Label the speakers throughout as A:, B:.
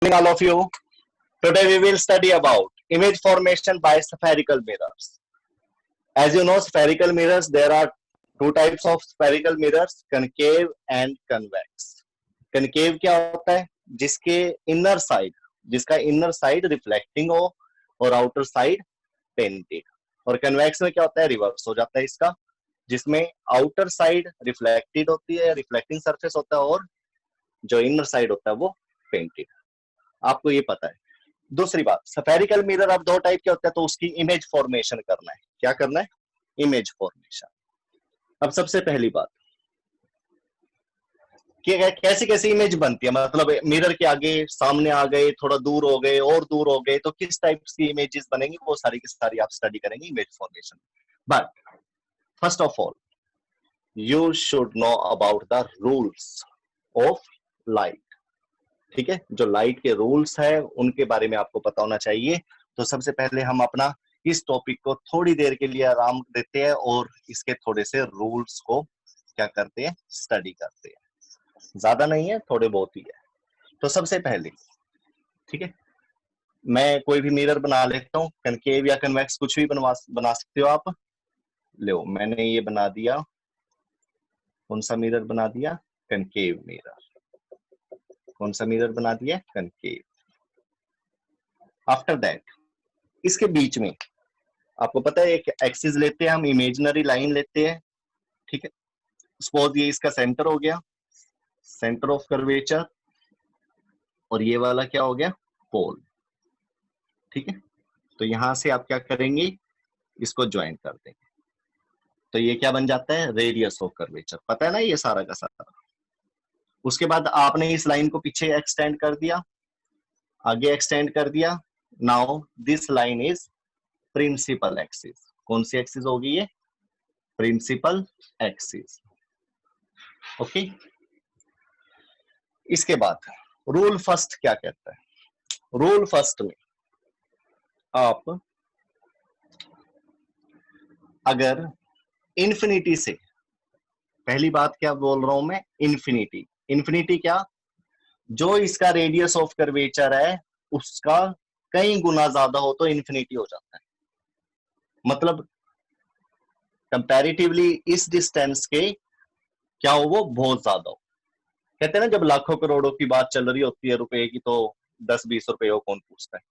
A: All of you. Today we will study about image formation by spherical mirrors. As you know, spherical mirrors, there are two types of spherical mirrors, concave and convex. Concave क्या होता है? जिसके जिसका inner side reflecting हो और outer side painted. और convex में क्या होता है? रिवर्स हो जाता है इसका, जिसमें आउटर साइड रिफ्लेक्टेड होती है, रिफ्लेक्टिंग सरफेस होता है, और जो इनर साइड होता है वो पेंटेड. आपको ये पता है. दूसरी बात, स्फेरिकल मिरर अब दो टाइप के होते हैं, तो उसकी इमेज फॉर्मेशन करना है. क्या करना है? Image formation. अब सबसे पहली बात कि कैसी कैसी इमेज बनती है, मतलब मिरर के आगे सामने आ गए, थोड़ा दूर हो गए और दूर हो गए, तो किस टाइप की इमेजेस बनेंगी, वो सारी की सारी आप स्टडी करेंगे image formation. But first of all you should know about the rules of light. ठीक है, जो लाइट के रूल्स है उनके बारे में आपको पता होना चाहिए. तो सबसे पहले हम अपना इस टॉपिक को थोड़ी देर के लिए आराम देते हैं और इसके थोड़े से रूल्स को क्या करते हैं, स्टडी करते हैं. ज्यादा नहीं है, थोड़े बहुत ही है. तो सबसे पहले, ठीक है, मैं कोई भी मिरर बना लेता हूँ, कनकेव या कन्वेक्स कुछ भी बना सकते हो आप. लो, मैंने ये बना दिया. कौन सा मिरर बना दिया? Concave mirror. कौन सा मिरर बना दिया? कनकेव. आफ्टर दैट इसके बीच में आपको पता है एक एक्सिस लेते हैं हम, इमेजिनरी लाइन लेते हैं. ठीक है, सपोज ये इसका सेंटर हो गया, सेंटर ऑफ कर्वेचर, और ये वाला क्या हो गया? पोल. ठीक है, तो यहां से आप क्या करेंगे, इसको ज्वाइन कर देंगे. तो ये क्या बन जाता है? Radius of curvature. पता है ना ये सारा का सारा. उसके बाद आपने इस लाइन को पीछे एक्सटेंड कर दिया, आगे एक्सटेंड कर दिया. Now this line is principal axis. कौन सी एक्सिस होगी ये? Principal axis. ओके. इसके बाद रूल फर्स्ट क्या कहता है? रूल फर्स्ट में आप अगर इन्फिनिटी से, पहली बात क्या बोल रहा हूं मैं, इन्फिनिटी. इन्फिनिटी क्या? जो इसका रेडियस ऑफ कर्वेचर है उसका कई गुना ज्यादा हो तो इन्फिनिटी हो जाता है. मतलब कंपैरेटिवली इस डिस्टेंस के क्या हो, वो बहुत ज्यादा हो. कहते हैं ना, जब लाखों करोड़ों की बात चल रही होती है रुपए की, तो 10-20 रुपए हो कौन पूछता है.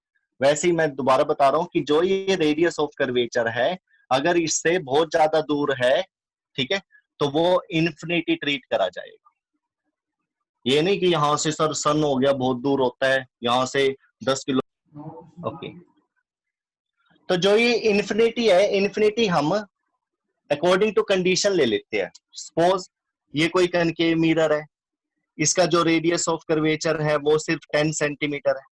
A: वैसे ही मैं दोबारा बता रहा हूं कि जो ये रेडियस ऑफ कर्वेचर है, अगर इससे बहुत ज्यादा दूर है, ठीक है, तो वो इन्फिनिटी ट्रीट करा जाएगा. ये नहीं कि यहां से सर सन हो गया बहुत दूर होता है, यहां से 10 किलो. ओके. तो जो ये इन्फिनिटी है, इन्फिनिटी हम अकॉर्डिंग टू कंडीशन ले लेते हैं. सपोज ये कोई कनकेव मिरर है, इसका जो रेडियस ऑफ कर्वेचर है वो सिर्फ 10 सेंटीमीटर है.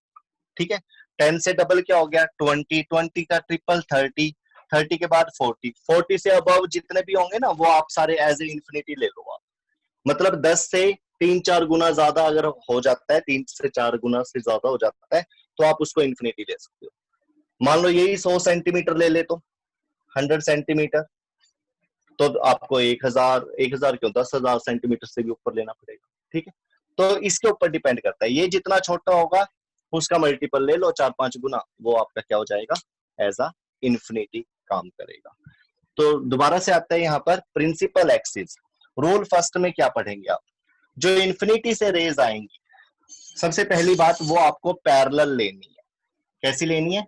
A: ठीक है, 10 से डबल क्या हो गया? 20, 20 का ट्रिपल 30, 30 के बाद 40, 40 से अबव जितने भी होंगे ना, वो आप सारे एज ए इन्फिनिटी ले लो आप. मतलब 10 से 3-4 गुना ज्यादा अगर हो जाता है, 3 से 4 गुना से ज्यादा हो जाता है, तो आप उसको इन्फिनिटी ले सकते हो. मान लो यही 100 सेंटीमीटर ले ले, तो 100 सेंटीमीटर, तो आपको 1000 क्यों, 10,000 सेंटीमीटर से भी ऊपर लेना पड़ेगा. ठीक है, तो इसके ऊपर डिपेंड करता है. ये जितना छोटा होगा उसका मल्टीपल ले लो, 4-5 गुना, वो आपका क्या हो जाएगा? एज अ इन्फिनिटी काम करेगा. तो दोबारा से आता है यहाँ पर प्रिंसिपल एक्सिस. रूल फर्स्ट में क्या पढ़ेंगे आप? जो इन्फिनिटी से रेज आएंगी, सबसे पहली बात वो आपको पैरेलल लेनी है. कैसी लेनी है?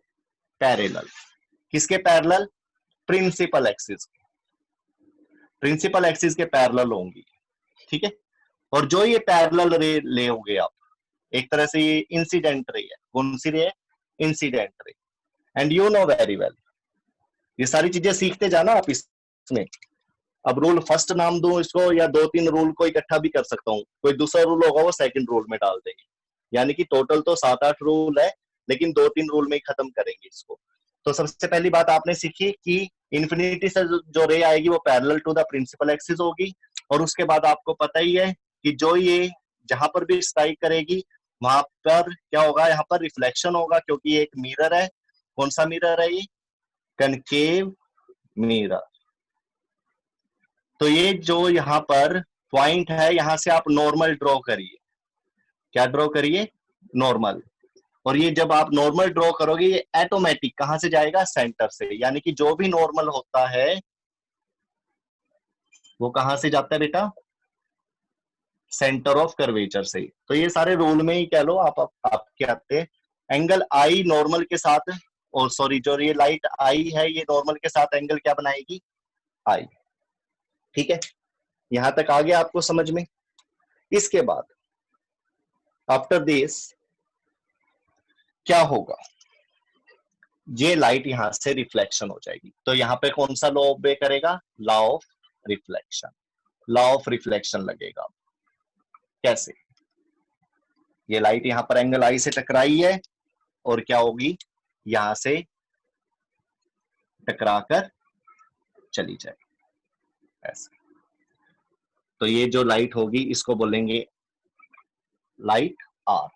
A: पैरेलल. किसके parallel? Principal axis. Principal axis के पैरेलल होंगी. ठीक है, और जो ये पैरेलल रे ले आप, एक तरह से ये इंसिडेंट रे है. कौन सी रे है? Incident ray. And you know very well, ये सारी चीजें सीखते जाना आप इसमें. अब रूल फर्स्ट नाम दूं इसको, या 2-3 रूल को इकट्ठा भी कर सकता हूँ. कोई दूसरा रूल होगा वो सेकंड रूल में डाल देंगे. यानी कि टोटल तो 7-8 रूल है, लेकिन 2-3 रूल में ही खत्म करेंगे इसको. तो सबसे पहली बात आपने सीखी कि इन्फिनिटी से जो रे आएगी वो parallel to the principal axis होगी. और उसके बाद आपको पता ही है कि जो ये जहां पर भी स्ट्राइक करेगी वहां पर क्या होगा? यहाँ पर रिफ्लेक्शन होगा, क्योंकि ये एक मिरर है. कौन सा मिरर है ये? Concave mirror. तो ये जो यहाँ पर पॉइंट है, यहां से आप नॉर्मल ड्रॉ करिए. क्या ड्रॉ करिए? नॉर्मल. और ये जब आप नॉर्मल ड्रॉ करोगे ये ऑटोमेटिक कहां से जाएगा, सेंटर से, यानी कि जो भी नॉर्मल होता है वो कहां से जाता है बेटा, सेंटर ऑफ कर्वेचर से। तो ये सारे रूल में ही कह लो आप क्या आते हैं, एंगल आई नॉर्मल के साथ, और सॉरी जो ये लाइट आई है ये नॉर्मल के साथ एंगल क्या बनाएगी, आई। ठीक है, यहां तक आ गया आपको समझ में। इसके बाद आफ्टर दिस क्या होगा, ये लाइट यहां से रिफ्लेक्शन हो जाएगी, तो यहां पे कौन सा लॉ ओबे करेगा, law of reflection, law of reflection लगेगा। कैसे, ये लाइट यहां पर एंगल आई से टकराई है और क्या होगी, यहां से टकराकर चली जाए ऐसे। तो ये जो लाइट होगी इसको बोलेंगे लाइट आर,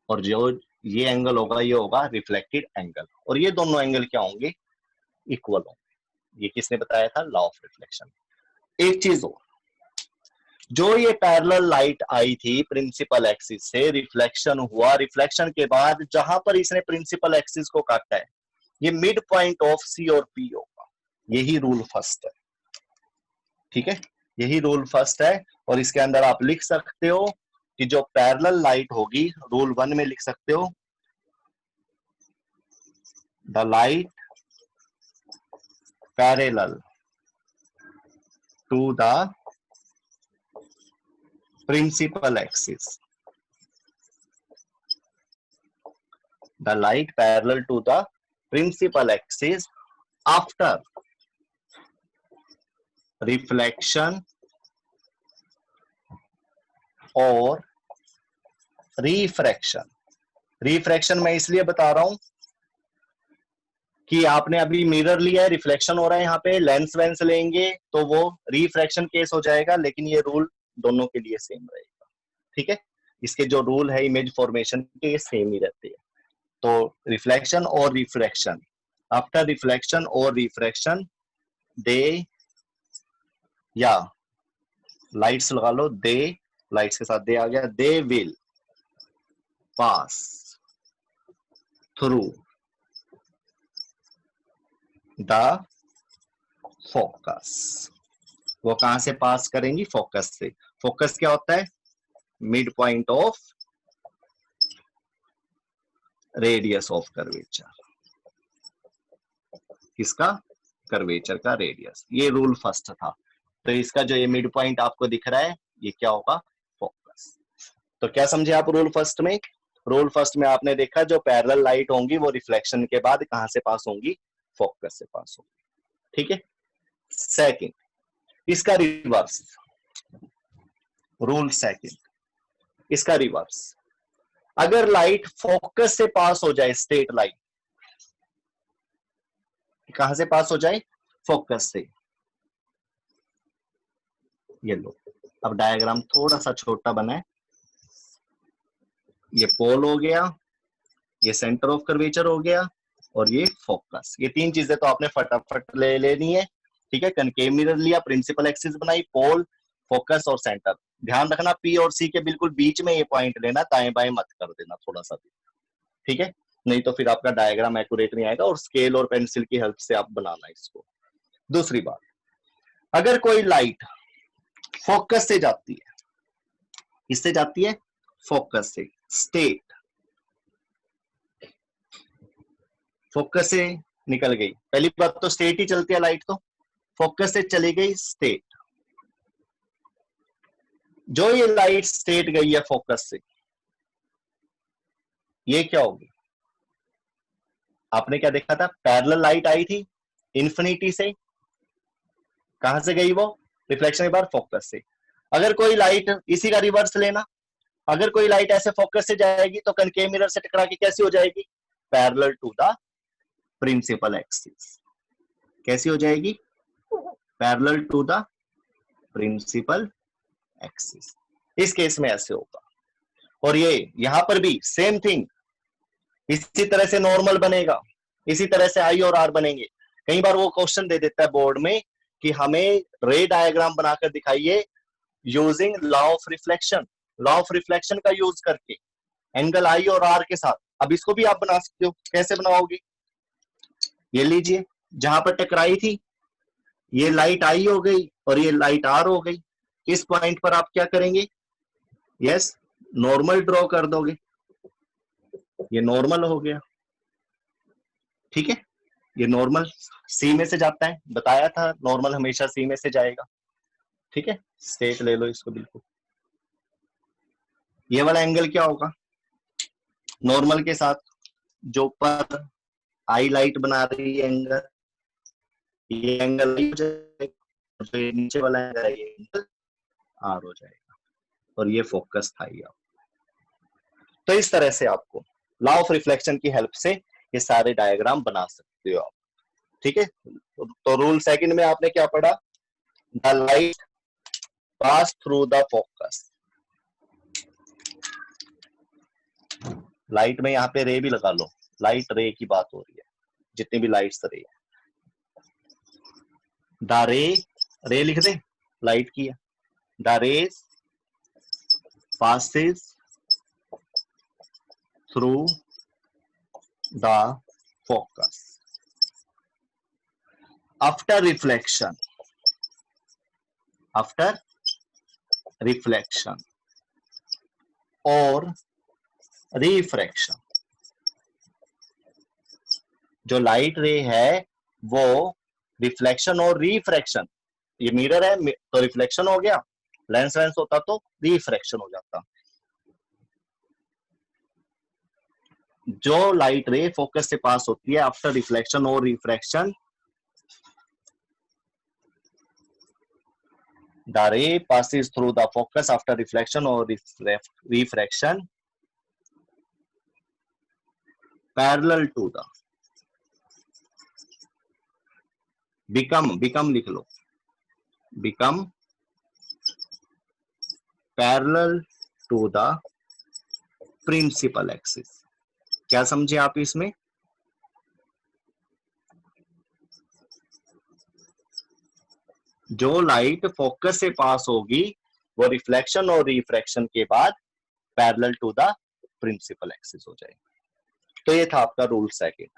A: और जो ये एंगल होगा ये होगा रिफ्लेक्टेड एंगल, और ये दोनों एंगल क्या होंगे, इक्वल होंगे। ये किसने बताया था, लॉ ऑफ रिफ्लेक्शन। एक चीज हो, जो ये पैरेलल लाइट आई थी प्रिंसिपल एक्सिस से, रिफ्लेक्शन हुआ, रिफ्लेक्शन के बाद जहां पर इसने प्रिंसिपल एक्सिस को काटा है ये मिड पॉइंट ऑफ सी और पी होगा। यही रूल फर्स्ट है, ठीक है, यही रूल फर्स्ट है। और इसके अंदर आप लिख सकते हो कि जो पैरेलल लाइट होगी, रूल 1 में लिख सकते हो, the light parallel to the principal axis, the light parallel to the principal axis after reflection और refraction। refraction मैं इसलिए बता रहा हूं कि आपने अभी मिरर लिया है, रिफ्लेक्शन हो रहा है, यहाँ पे लेंस वेंस लेंगे तो वो रिफ्रैक्शन केस हो जाएगा, लेकिन ये रूल दोनों के लिए सेम रहेगा। ठीक है, इसके जो रूल है इमेज फॉर्मेशन के ये सेम ही रहते हैं। तो रिफ्लेक्शन और रिफ्रैक्शन, आफ्टर रिफ्लेक्शन और रिफ्रैक्शन दे, या लाइट्स लगा लो, दे, लाइट्स के साथ दे आ गया, they will pass through the focus. वो कहां से पास करेंगी, फोकस से। फोकस क्या होता है, mid point of radius of curvature, किसका, कर्वेचर का रेडियस। ये रूल फर्स्ट था। तो इसका जो ये मिड पॉइंट आपको दिख रहा है ये क्या होगा, फोकस। तो क्या समझे आप रूल फर्स्ट में, रूल फर्स्ट में आपने देखा जो पैरेलल लाइट होंगी वो रिफ्लेक्शन के बाद कहां से पास होंगी, फोकस से पास होंगी। ठीक है, सेकंड, इसका रिवर्स, रूल सेकंड, इसका रिवर्स, अगर लाइट फोकस से पास हो जाए, स्ट्रेट लाइन कहां से पास हो जाए, फोकस से। ये लो, अब डायग्राम थोड़ा सा छोटा बना है, ये पोल हो गया, ये सेंटर ऑफ कर्वेचर हो गया, और ये फोकस। ये तीन चीजें तो आपने फटाफट ले लेनी है। ठीक है, कनकेव मिरर लिया, प्रिंसिपल एक्सिस बनाई, पोल, फोकस और सेंटर। ध्यान रखना पी और सी के बिल्कुल बीच में ये पॉइंट लेना, दाएं बाएं मत कर देना थोड़ा सा भी। ठीक है, नहीं तो फिर आपका डायग्राम एक्यूरेट नहीं आएगा, और स्केल और पेंसिल की हेल्प से आप बनाना इसको। दूसरी बात, अगर कोई लाइट फोकस से जाती है, किससे जाती है, फोकस से, स्टेट, फोकस से निकल गई, पहली बात तो स्टेट ही चलती है लाइट, तो फोकस से चली गई स्टेट। जो ये लाइट स्टेट गई है फोकस से, ये क्या होगी, आपने क्या देखा था, पैरेलल लाइट आई थी इन्फिनिटी से, कहां से गई वो, रिफ्लेक्शन के बाद फोकस से। अगर कोई लाइट, इसी का रिवर्स लेना, अगर कोई लाइट ऐसे फोकस से जाएगी तो कनकेव मिरर से टकरा के कैसी हो जाएगी, parallel to the principal axis. कैसी हो जाएगी, parallel to the principal axis. इस केस में ऐसे होगा। और ये यहां पर भी सेम थिंग, इसी तरह से नॉर्मल बनेगा, इसी तरह से आई और आर बनेंगे। कई बार वो क्वेश्चन दे देता है बोर्ड में कि हमें रे डायग्राम बनाकर दिखाइए using law of reflection, law of reflection का यूज करके। एंगल आई और आर के साथ। अब इसको भी आप बना सकते हो, कैसे बनाओगे? ये लीजिए, जहां पर टकराई थी ये लाइट आई हो गई और ये लाइट आर हो गई। इस पॉइंट पर आप क्या करेंगे? यस, नॉर्मल ड्रॉ कर दोगे। ये नॉर्मल हो गया, ठीक है। ये नॉर्मल सी में से जाता है, बताया था नॉर्मल हमेशा सी में से जाएगा, ठीक है। स्टेट ले लो इसको बिल्कुल। ये वाला एंगल क्या होगा? नॉर्मल के साथ जो पर आई लाइट बना रही है एंगल, ये एंगल आई हो जाएगा, जो ये नीचे वाला एंगल है ये एंगल आर हो जाएगा, और ये फोकस था ये। तो इस तरह से आपको लॉ ऑफ रिफ्लेक्शन की हेल्प से ये सारे डायग्राम बना सकते हो आप, ठीक है। तो रूल सेकंड में आपने क्या पढ़ा? The light pass through the focus. Light में यहाँ पे रे भी लगा लो, लाइट रे की बात हो रही है, जितनी भी लाइट्स रे है। द रे लिख दे, लाइट की है। The rays passes through the focus after reflection और रिफ्रैक्शन। जो लाइट रे है वो रिफ्लेक्शन और रिफ्रैक्शन, ये मिरर है तो रिफ्लेक्शन हो गया, लेंस होता तो रिफ्रैक्शन हो जाता। जो लाइट रे फोकस से पास होती है आफ्टर रिफ्लेक्शन और रिफ्रैक्शन, द रे passes through the focus after reflection or refraction parallel to the become लिख लो, become parallel to the principal axis। क्या समझे आप इसमें? जो लाइट फोकस से पास होगी वो रिफ्लेक्शन और रिफ्रैक्शन के बाद parallel to the principal axis हो जाएगी। तो ये था आपका रूल सेकंड,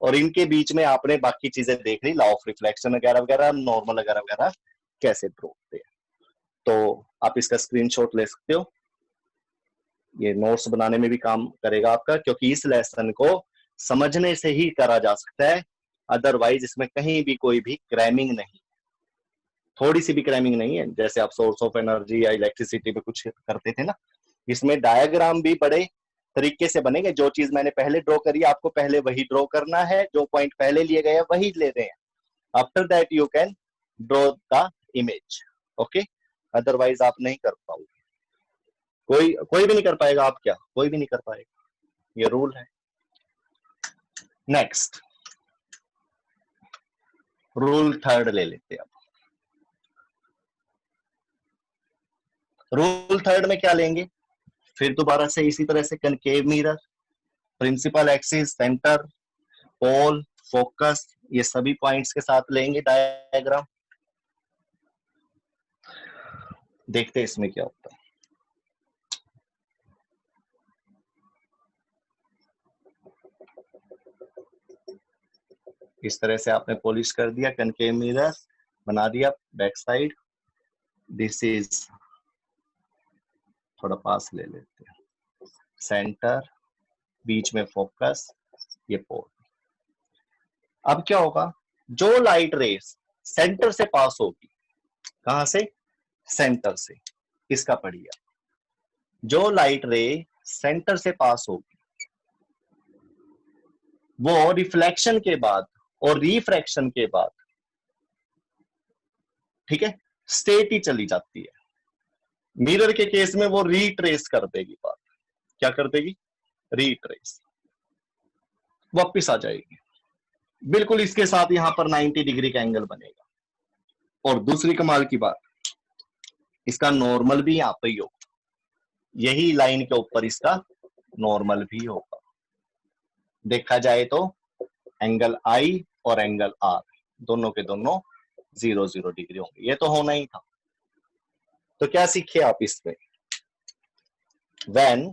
A: और इनके बीच में आपने बाकी चीजें देख ली, लॉ ऑफ रिफ्लेक्शन वगैरह वगैरह, नॉर्मल वगैरह वगैरह कैसे ड्रॉ होते हैं। तो आप इसका स्क्रीनशॉट ले सकते हो, ये नोट्स बनाने में भी काम करेगा आपका, क्योंकि इस लेसन को समझने से ही करा जा सकता है, अदरवाइज इसमें कहीं भी कोई भी क्रैमिंग नहीं, थोड़ी सी भी क्रैमिंग नहीं है। जैसे आप सोर्स ऑफ एनर्जी या इलेक्ट्रिसिटी पे कुछ करते थे ना, इसमें डायग्राम भी बड़े तरीके से बनेंगे। जो चीज मैंने पहले ड्रॉ करी आपको पहले वही ड्रॉ करना है, जो पॉइंट पहले लिए गए वही ले रहे हैं। After that you can draw the image, okay. Otherwise आप नहीं कर पाओगे, कोई भी नहीं कर पाएगा। आप क्या, कोई भी नहीं कर पाएगा, ये रूल है। नेक्स्ट रूल थर्ड ले लेते हैं। रूल थर्ड में क्या लेंगे? फिर दोबारा से इसी तरह से concave mirror, principal axis, centre, pole, focus, ये सभी पॉइंट्स के साथ लेंगे डायग्राम। देखते हैं इसमें क्या होता है। इस तरह से आपने पॉलिश कर दिया, कनकेव मिरर बना दिया बैक साइड। दिस इज, थोड़ा पास ले लेते हैं, सेंटर, बीच में फोकस, ये पोल। अब क्या होगा? जो लाइट रेस सेंटर से पास होगी, कहां से? सेंटर से। इसका पढ़िए, जो लाइट रे सेंटर से पास होगी वो रिफ्लेक्शन के बाद और रिफ्रैक्शन के बाद, ठीक है, स्टेट ही चली जाती है। मिरर के केस में वो रीट्रेस कर देगी बात। क्या कर देगी? रीट्रेस, वापिस आ जाएगी बिल्कुल। इसके साथ यहां पर 90 डिग्री का एंगल बनेगा। और दूसरी कमाल की बात, इसका नॉर्मल भी यहां पर ही होगा, यही लाइन के ऊपर इसका नॉर्मल भी होगा। देखा जाए तो एंगल आई और एंगल आर दोनों के दोनों 0 डिग्री होंगे, ये तो होना ही था। तो क्या सीखे आप इसमें? व्हेन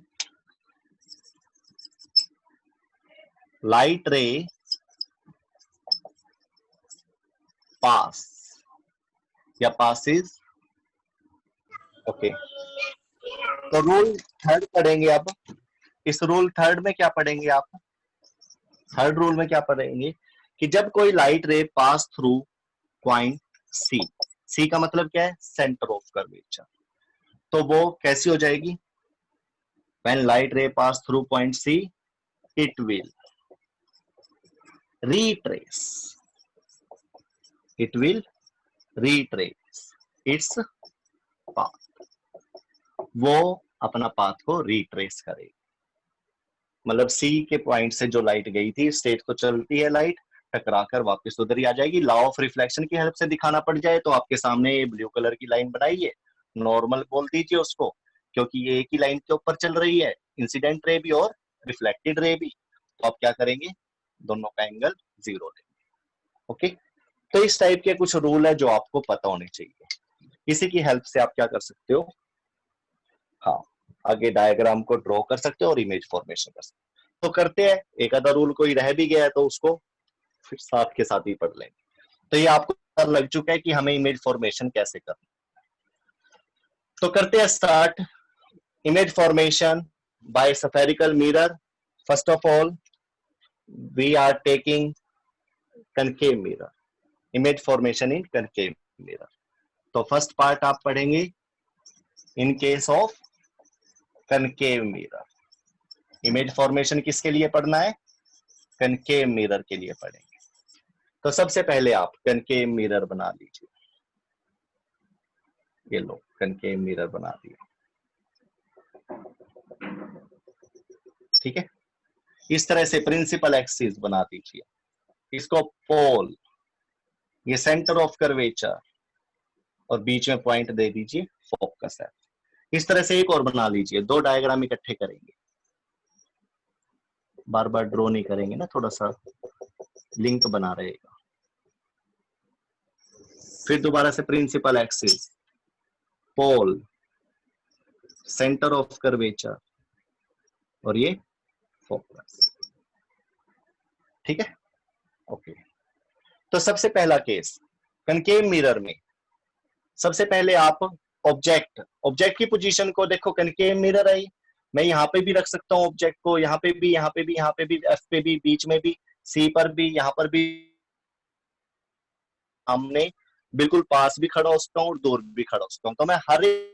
A: light ray pass या passes, ओके। तो रूल थर्ड पढ़ेंगे अब। इस रूल थर्ड में क्या पढ़ेंगे आप? थर्ड रूल में क्या पढ़ेंगे कि जब कोई लाइट रे पास थ्रू पॉइंट सी, सी का मतलब क्या है? सेंटर ऑफ कर्वेचर, तो वो कैसी हो जाएगी? व्हेन लाइट रे pass through point see it will retrace, it will retrace its path, वो अपना पाथ को रिट्रेस करेगी। मतलब सी के पॉइंट से जो लाइट गई थी, स्टेट तो चलती है लाइट, टकराकर वापस उधर ही आ जाएगी। लॉ ऑफ रिफ्लेक्शन की हेल्प से दिखाना पड़ जाए तो आपके सामने ये ब्लू कलर की लाइन बनाई है, नॉर्मल बोल दीजिए उसको, क्योंकि ये एक ही लाइन के ऊपर चल रही है, इंसिडेंट रे भी और रिफ्लेक्टेड रे भी। तो आप क्या करेंगे? दोनों का एंगल 0 लेंगे, ओके। तो इस टाइप के कुछ रूल है जो आपको पता होने चाहिए। इसी की हेल्प से आप क्या कर सकते हो? हाँ, आगे डायग्राम को ड्रॉ कर सकते हो और इमेज फॉर्मेशन कर सकते हो। तो करते हैं, एक आधा रूल कोई रह भी गया है तो उसको फिर साथ के साथ ही पढ़ लेंगे। तो ये आपको पता लग चुका है कि हमें इमेज फॉर्मेशन कैसे करना। तो करते हैं start. Image formation by spherical mirror. First of all we are taking concave mirror, image formation in concave mirror. तो फर्स्ट पार्ट आप पढ़ेंगे in case of concave mirror. Image formation किसके लिए पढ़ना है? कनकेव मिरर के लिए पढ़ेंगे। तो सबसे पहले आप कनकेव मिरर बना लीजिए। ये लो, कनकेव मिरर बना दिया, ठीक है। इस तरह से प्रिंसिपल एक्सिस बना दीजिए, इसको पोल, ये सेंटर ऑफ कर्वेचर, और बीच में पॉइंट दे दीजिए फोकस है। इस तरह से एक और बना लीजिए, दो डायग्राम इकट्ठे करेंगे, बार बार ड्रॉ नहीं करेंगे ना, थोड़ा सा लिंक बना रहेगा। फिर दोबारा से principal axis, pole, centre of curvature, और ये फोकस, ठीक है, ओके। तो सबसे पहला केस कनकेव मिरर में, सबसे पहले आप ऑब्जेक्ट की पोजीशन को देखो। कनकेव मिरर है, मैं यहाँ पे भी रख सकता हूँ ऑब्जेक्ट को, यहाँ पे भी, यहाँ पे भी, यहाँ पे भी, एफ पे भी, बीच में भी, सी पर भी, यहाँ पर भी, सामने बिल्कुल पास भी खड़ा हो सकता हूँ और दूर भी खड़ा हो सकता हूँ। तो मैं हर एक,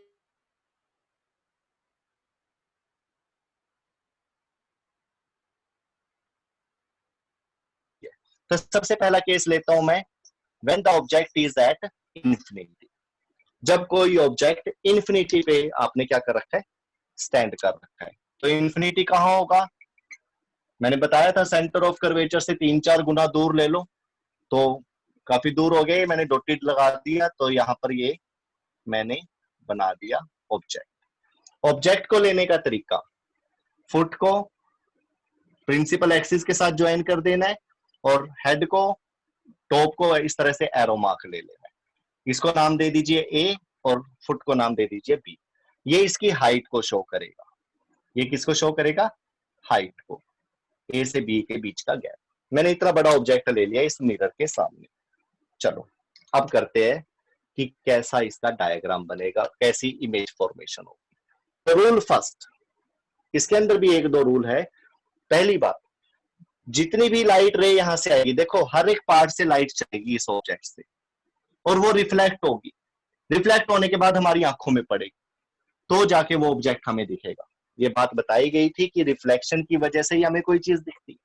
A: तो सबसे पहला केस लेता हूं मैं, when the object is at infinity. जब कोई ऑब्जेक्ट इंफिनिटी पे आपने क्या कर रखा है? स्टैंड कर रखा है। तो इंफिनिटी कहां होगा? मैंने बताया था सेंटर ऑफ कर्वेचर से 3-4 गुना दूर ले लो, तो काफी दूर हो गए, मैंने डॉटेड लगा दिया, तो यहां पर ये मैंने बना दिया ऑब्जेक्ट। ऑब्जेक्ट को लेने का तरीका, फुट को प्रिंसिपल एक्सिस के साथ ज्वाइन कर देना है, और हेड को, टॉप को इस तरह से एरो मार्क ले लेना है। इसको नाम दे दीजिए ए और फुट को नाम दे दीजिए बी। ये इसकी हाइट को शो करेगा। ये किसको शो करेगा? हाइट को, ए से बी के बीच का गैप। मैंने इतना बड़ा ऑब्जेक्ट ले लिया इस मिरर के सामने। चलो अब करते हैं कि कैसा इसका डायग्राम बनेगा, कैसी इमेज फॉर्मेशन होगी। तो रूल फर्स्ट, इसके अंदर भी एक दो रूल है। पहली बात, जितनी भी लाइट रे यहां से आएगी, देखो हर एक पार्ट से लाइट चलेगी इस ऑब्जेक्ट से, और वो रिफ्लेक्ट होगी। रिफ्लेक्ट होने के बाद हमारी आंखों में पड़ेगी, तो जाके वो ऑब्जेक्ट हमें दिखेगा। ये बात बताई गई थी कि रिफ्लेक्शन की वजह से ही हमें कोई चीज दिखती।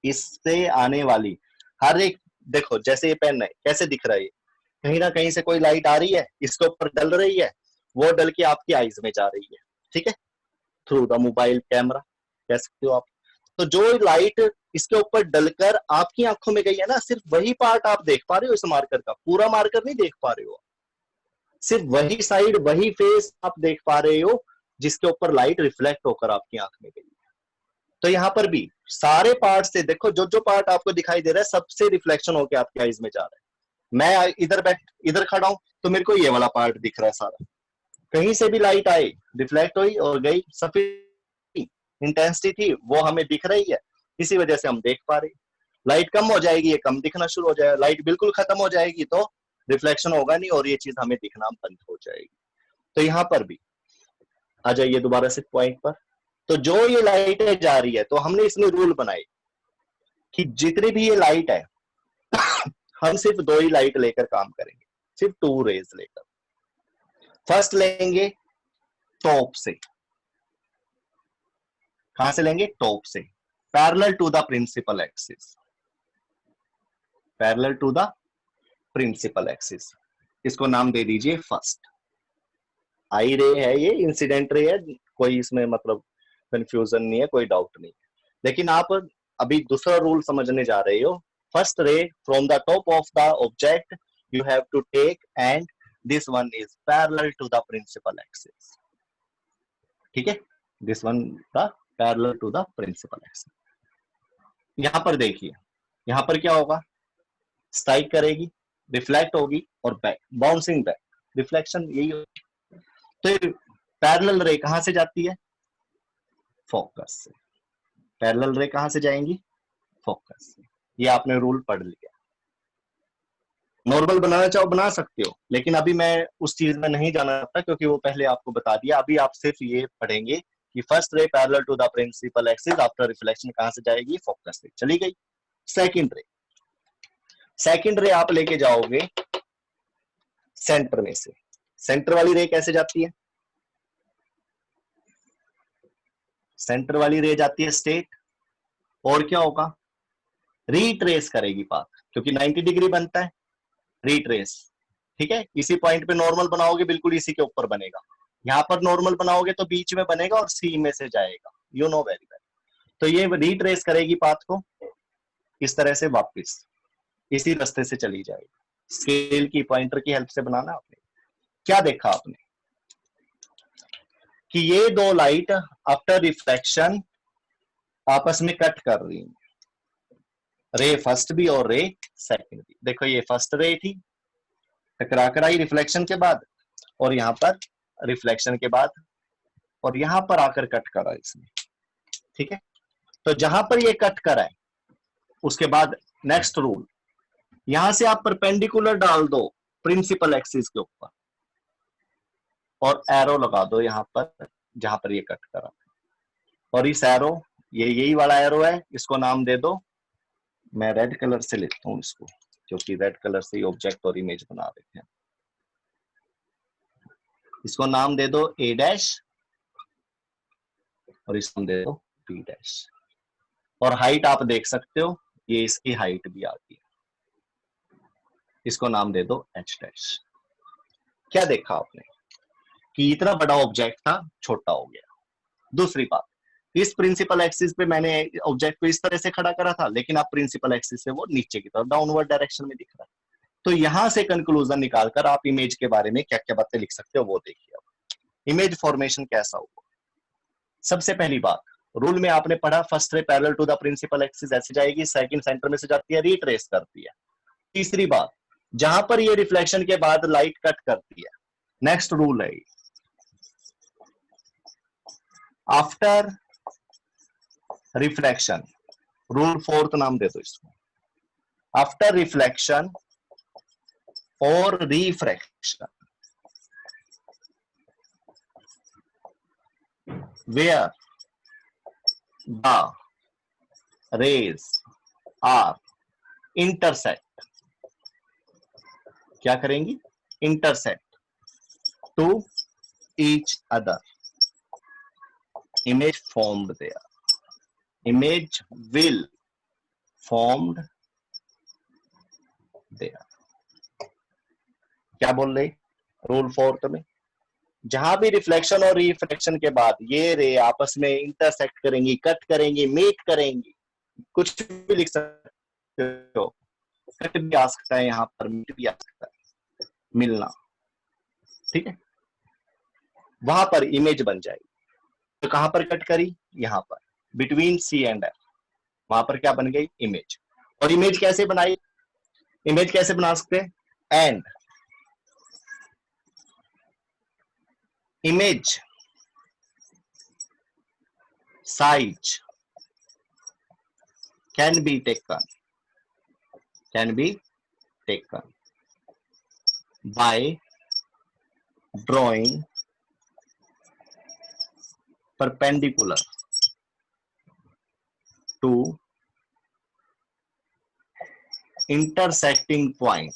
A: इससे आने वाली हर एक, देखो जैसे ये पेन है, कैसे दिख रहा है? कहीं ना कहीं से कोई लाइट आ रही है, इसके ऊपर डल रही है, वो डल के आपकी आईज में जा रही है, ठीक है, थ्रू द मोबाइल कैमरा कह सकते हो आप। तो जो लाइट इसके ऊपर डलकर आपकी आंखों में गई है ना, सिर्फ वही पार्ट आप देख पा रहे हो इस मार्कर का, पूरा मार्कर नहीं देख पा रहे हो। सिर्फ वही साइड, वही फेस आप देख पा रहे हो जिसके ऊपर लाइट रिफ्लेक्ट होकर आपकी आंख में गई है। तो यहां पर भी सारे पार्ट से देखो, जो जो पार्ट आपको दिखाई दे रहा है सबसे रिफ्लेक्शन होकर आपकी आईज में जा रहा है। मैं इधर खड़ा हूं तो मेरे को ये वाला पार्ट दिख रहा है सारा, कहीं से भी लाइट आई, रिफ्लेक्ट हुई और गई, सफेद इंटेंसिटी थी वो हमें दिख रही है। इसी वजह से हम देख पा रहे। लाइट कम हो जाएगी, ये कम दिखना शुरू हो जाएगा, लाइट बिल्कुल खत्म हो जाएगी तो रिफ्लेक्शन होगा नहीं और ये चीज हमें दिखना बंद हो जाएगी। तो यहां पर भी आ जाइए दोबारा से पॉइंट पर। तो जो ये लाइट जा रही है, तो हमने इसमें रूल बनाए कि जितनी भी ये लाइट है हम सिर्फ 2 ही लाइट लेकर काम करेंगे, सिर्फ 2 रेज लेकर। फर्स्ट लेंगे टॉप से। कहां से लेंगे? टॉप से, parallel to the principal axis, parallel to the principal axis. इसको नाम दे दीजिए फर्स्ट। आई रे है, ये इंसिडेंट रे है, कोई इसमें मतलब कंफ्यूजन नहीं है, कोई डाउट नहीं है। लेकिन आप अभी दूसरा रूल समझने जा रहे हो। First ray from the top of the object you have to take and this one is parallel to the principal axis. ठीक है, this one the parallel to the principal axis. यहां पर देखिए, यहां पर क्या होगा? स्ट्राइक करेगी, रिफ्लेक्ट होगी और बैक, बाउंसिंग बैक, रिफ्लेक्शन यही होगी। तो पैरेलल रे कहां से जाती है? फोकस से। पैरेलल रे कहां से जाएंगी? फोकस से। ये आपने रूल पढ़ लिया। नॉर्मल बनाना चाहो बना सकते हो, लेकिन अभी मैं उस चीज में नहीं जाना चाहता क्योंकि वो पहले आपको बता दिया। अभी आप सिर्फ ये पढ़ेंगे कि first ray parallel to the principal axis after reflection कहां से जाएगी? फोकस से। चली गई। सेकंड रे, सेकंड रे आप लेके जाओगे सेंटर में से। सेंटर वाली रे कैसे जाती है? सेंटर वाली रे जाती है स्ट्रेट, और क्या होगा? रीट्रेस करेगी पाथ, क्योंकि 90 डिग्री बनता है। रीट्रेस, ठीक है, इसी पॉइंट पे नॉर्मल बनाओगे, बिल्कुल इसी के ऊपर बनेगा। यहां पर नॉर्मल बनाओगे तो बीच में बनेगा और सी में से जाएगा, यू नो वेरी वेल। तो ये रीट्रेस करेगी पाथ को इस तरह से, वापस इसी रास्ते से चली जाएगी। स्केल की पॉइंटर की हेल्प से बनाना आपने। क्या देखा आपने कि ये 2 लाइट आफ्टर रिफ्लेक्शन आपस में कट कर रही हैं, रे फर्स्ट भी और रे सेकंड भी। देखो ये फर्स्ट रे थी, टकरा कर आई रिफ्लेक्शन के बाद, और यहां पर रिफ्लेक्शन के बाद, और यहां पर आकर कट करा इसने। ठीक है, तो जहां पर ये कट करा है उसके बाद नेक्स्ट रूल, यहां से आप परपेंडिकुलर डाल दो प्रिंसिपल एक्सिस के ऊपर और एरो लगा दो यहां पर जहां पर ये कट करा। और इस एरो, ये यही वाला एरो है, इसको नाम दे दो, मैं रेड कलर से लिखता हूं इसको क्योंकि रेड कलर से ऑब्जेक्ट और इमेज बना देते हैं। इसको नाम दे दो ए डैश और इसको दे दो बी डैश। और हाइट आप देख सकते हो, ये इसकी हाइट भी आती है, इसको नाम दे दो एच डैश। क्या देखा आपने कि इतना बड़ा ऑब्जेक्ट था, छोटा हो गया। दूसरी बात, इस प्रिंसिपल एक्सिस पे मैंने ऑब्जेक्ट को इस तरह से खड़ा करा था, लेकिन आप प्रिंसिपल एक्सिस से वो नीचे की तरफ डाउनवर्ड डायरेक्शन में दिख रहा है। तो यहां से कंक्लूजन निकालकर आप इमेज के बारे में क्या क्या बातें लिख सकते हो वो देखिए। इमेज फॉर्मेशन कैसा होगा? सबसे पहली बात, रूल में आपने पढ़ा first ray parallel to the principal axis ऐसे जाएगी, सेकंड सेंटर में से जाती है, रीट्रेस करती है। तीसरी बात, जहां पर ये रिफ्लेक्शन के बाद लाइट कट करती है, नेक्स्ट रूल है आफ्टर रिफ्लेक्शन, रूल फोर्थ नाम दे दो इसको, आफ्टर रिफ्लेक्शन और refraction where the rays are intersect, क्या करेंगी? intersect to each other, image formed there, image will formed there। क्या बोल रहे रूल फोर्थ में? जहां भी रिफ्लेक्शन और रिफ्रैक्शन के बाद ये रे आपस में इंटरसेक्ट करेंगी, कट करेंगी, मीट करेंगी, कुछ भी लिख सकते हो, कट भी आ सकता है, यहां पर मीट भी आ सकता है, मिलना। ठीक है, वहां पर इमेज बन जाएगी। तो कहां पर कट करी? यहां पर बिटवीन सी एंड एफ, वहां पर क्या बन गई? इमेज। और इमेज कैसे बनाई? इमेज कैसे बना सकते हैं? And image size can be taken by drawing perpendicular to intersecting point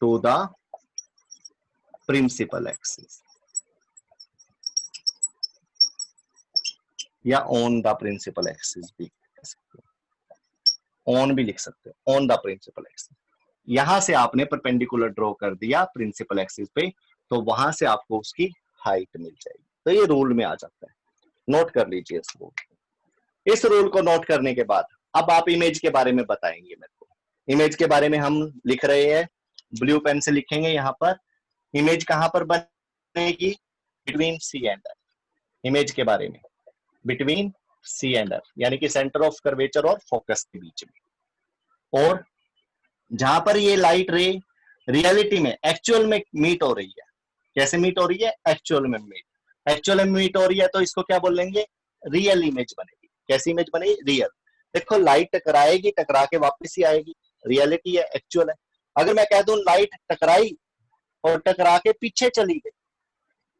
A: to the principal axis या ऑन द प्रिंसिपल एक्सिस भी, ऑन भी लिख सकते हो, ऑन द प्रिंसिपल एक्सिस। यहां से आपने परपेंडिकुलर ड्रॉ कर दिया प्रिंसिपल एक्सिस पे, तो वहां से आपको उसकी हाइट मिल जाएगी। तो ये रूल में आ जाता है, नोट कर लीजिए इस रूल। इस रूल को नोट करने के बाद अब आप इमेज के बारे में बताएंगे मेरे को। इमेज के बारे में हम लिख रहे हैं, ब्लू पेन से लिखेंगे यहाँ पर। इमेज कहां पर बनेगी? Between C and F. Image के बारे में बिटवीन सी एंड एफ, यानी कि सेंटर ऑफ कर्वेचर और फोकस के बीच में। और जहां पर ये लाइट रे रियलिटी में एक्चुअल में मीट हो रही है, कैसे मीट हो रही है? एक्चुअल में मीट हो रही है, तो इसको क्या बोलेंगे? रियल इमेज बनेगी। कैसी इमेज बनेगी? रियल। देखो लाइट टकराएगी, टकरा के वापस ही आएगी, रियलिटी है, एक्चुअल है। अगर मैं कह दूं लाइट टकराई और टकरा के पीछे चली गई,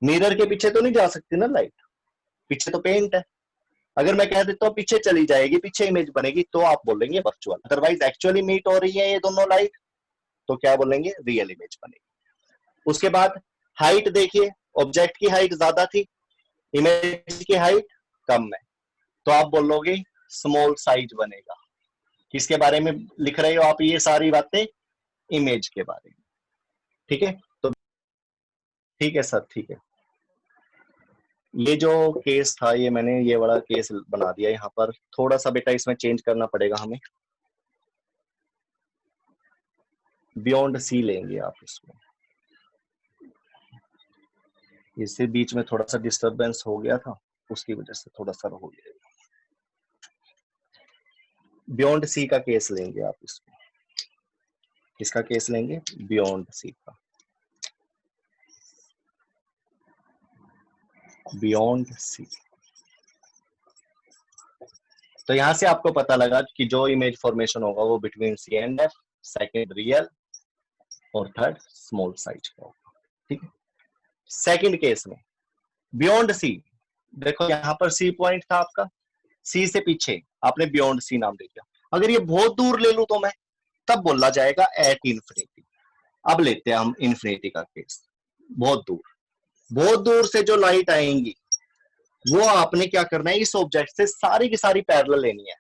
A: मिरर के पीछे तो नहीं जा सकती ना लाइट, पीछे तो पेंट है। अगर मैं कह देता हूँ पीछे चली जाएगी, पीछे इमेज बनेगी, तो आप बोलेंगे वर्चुअल। अदरवाइज एक्चुअली मीट हो रही है ये दोनों लाइट, तो क्या बोलेंगे? रियल इमेज बनेगी। उसके बाद हाइट देखिए, ऑब्जेक्ट की हाइट ज्यादा थी, इमेज की हाइट कम है, तो आप बोलोगे स्मॉल साइज बनेगा। किसके बारे में लिख रहे हो आप ये सारी बातें? इमेज के बारे में। ठीक है, तो ठीक है सर, ठीक है। ये जो केस था, ये मैंने ये वाला केस बना दिया यहाँ पर। थोड़ा सा बेटा इसमें चेंज करना पड़ेगा हमें। बियॉन्ड सी लेंगे आप इसमें। इससे बीच में थोड़ा सा डिस्टरबेंस हो गया था, उसकी वजह से थोड़ा सा हो गया। बियॉन्ड सी का केस लेंगे आप इसमें। किसका केस लेंगे? बियॉन्ड सी का। Beyond C. तो यहां से आपको पता लगा कि जो इमेज फॉर्मेशन होगा वो between C and F, second real और थर्ड स्मॉल साइज का होगा। ठीक है। सेकंड केस में बियॉन्ड सी, देखो यहां पर सी पॉइंट था आपका, सी से पीछे आपने बियॉन्ड सी नाम दे दिया। अगर ये बहुत दूर ले लूं तो मैं, तब बोला जाएगा एट इन्फिनिटी। अब लेते हैं हम इन्फिनिटी का केस। बहुत दूर से जो लाइट आएंगी वो आपने क्या करना है? इस ऑब्जेक्ट से सारी की सारी पैरेलल लेनी है,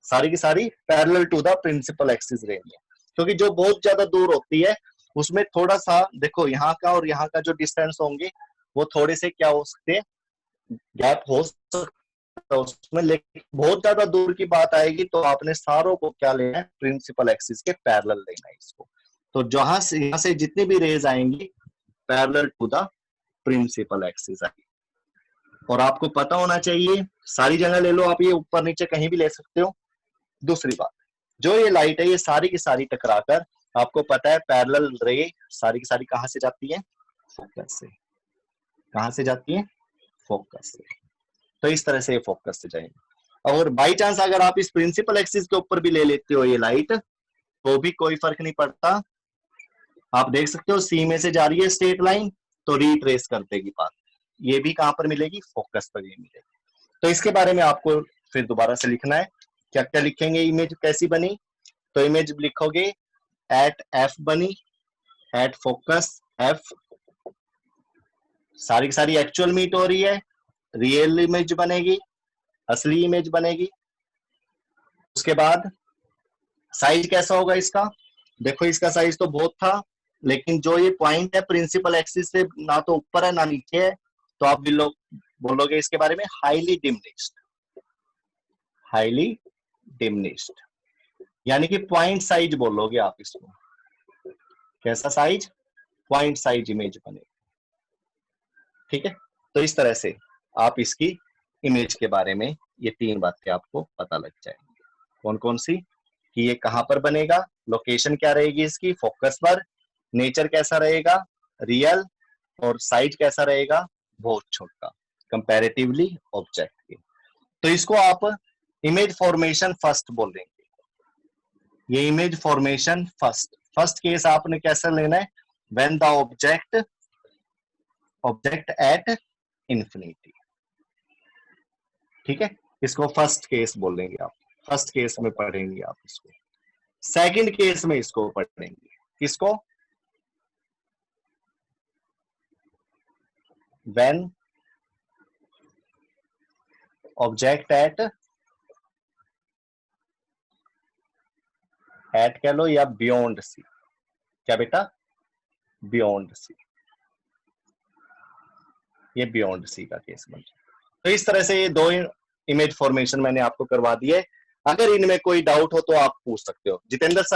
A: सारी की सारी parallel to the principal axis लेनी है। क्योंकि जो बहुत ज्यादा दूर होती है उसमें थोड़ा सा, देखो यहाँ का और यहाँ का जो डिस्टेंस होंगे वो थोड़े से क्या हो सकते हैं? गैप हो सकता है उसमें। लेकिन बहुत ज्यादा दूर की बात आएगी तो आपने सारों को क्या लेना है? प्रिंसिपल एक्सिस के पैरेलल लेना है इसको। तो जहां से यहाँ से जितनी भी रेज आएंगी parallel to the principal axis आएगी। और आपको पता होना चाहिए, सारी जगह ले लो आप, ये ऊपर नीचे कहीं भी ले सकते हो। दूसरी बात, जो ये लाइट है ये सारी की सारी टकराकर, आपको पता है पैरेलल रे सारी की सारी कहां से जाती है? फोकस से। कहां से जाती है? फोकस से। तो इस तरह से ये फोकस से जाएंगे। और बाई चांस अगर आप इस प्रिंसिपल एक्सिस के ऊपर भी ले लेते हो ये लाइट, तो भी कोई फर्क नहीं पड़ता। आप देख सकते हो सी में से जा रही है स्ट्रेट लाइन, तो रीट्रेस कर देगी पाथ। ये भी कहां पर मिलेगी? फोकस पर ये मिलेगी। तो इसके बारे में आपको फिर दोबारा से लिखना है। क्या क्या लिखेंगे? इमेज कैसी बनी? तो इमेज लिखोगे एट एफ बनी, एट फोकस एफ, सारी की सारी एक्चुअल मीट हो रही है, रियल इमेज बनेगी, असली इमेज बनेगी। उसके बाद साइज कैसा होगा इसका? देखो इसका साइज तो बहुत था, लेकिन जो ये पॉइंट है प्रिंसिपल एक्सिस से ना तो ऊपर है ना नीचे है, तो आप भी लोग बोलोगे इसके बारे में हाईली डिमिनिश्ड। हाईली डिमिनिश्ड यानी कि पॉइंट साइज बोलोगे आप इसको। कैसा साइज? पॉइंट साइज इमेज बनेगी। ठीक है, तो इस तरह से आप इसकी इमेज के बारे में ये तीन बातें आपको पता लग जाएंगी। कौन कौन सी? कि ये कहां पर बनेगा, लोकेशन क्या रहेगी इसकी? फोकस पर, नेचर कैसा रहेगा, रियल, और साइज कैसा रहेगा, बहुत छोटा कंपैरेटिवली ऑब्जेक्ट के। तो इसको आप इमेज फॉर्मेशन फर्स्ट बोलेंगे। ये इमेज फॉर्मेशन फर्स्ट केस आपने कैसा लेना है, when the object at infinity. ठीक है, इसको फर्स्ट केस बोलेंगे आप, फर्स्ट केस में पढ़ेंगे आप इसको। सेकंड केस में इसको पढ़ेंगे, किसको, व्हेन ऑब्जेक्ट एट कह लो या बियॉन्ड सी, क्या बेटा, बियॉन्ड सी, ये बियॉन्ड सी का केस बन जाए। तो इस तरह से ये दो इमेज फॉर्मेशन मैंने आपको करवा दिए। अगर इनमें कोई डाउट हो तो आप पूछ सकते हो। जितेंद्र सर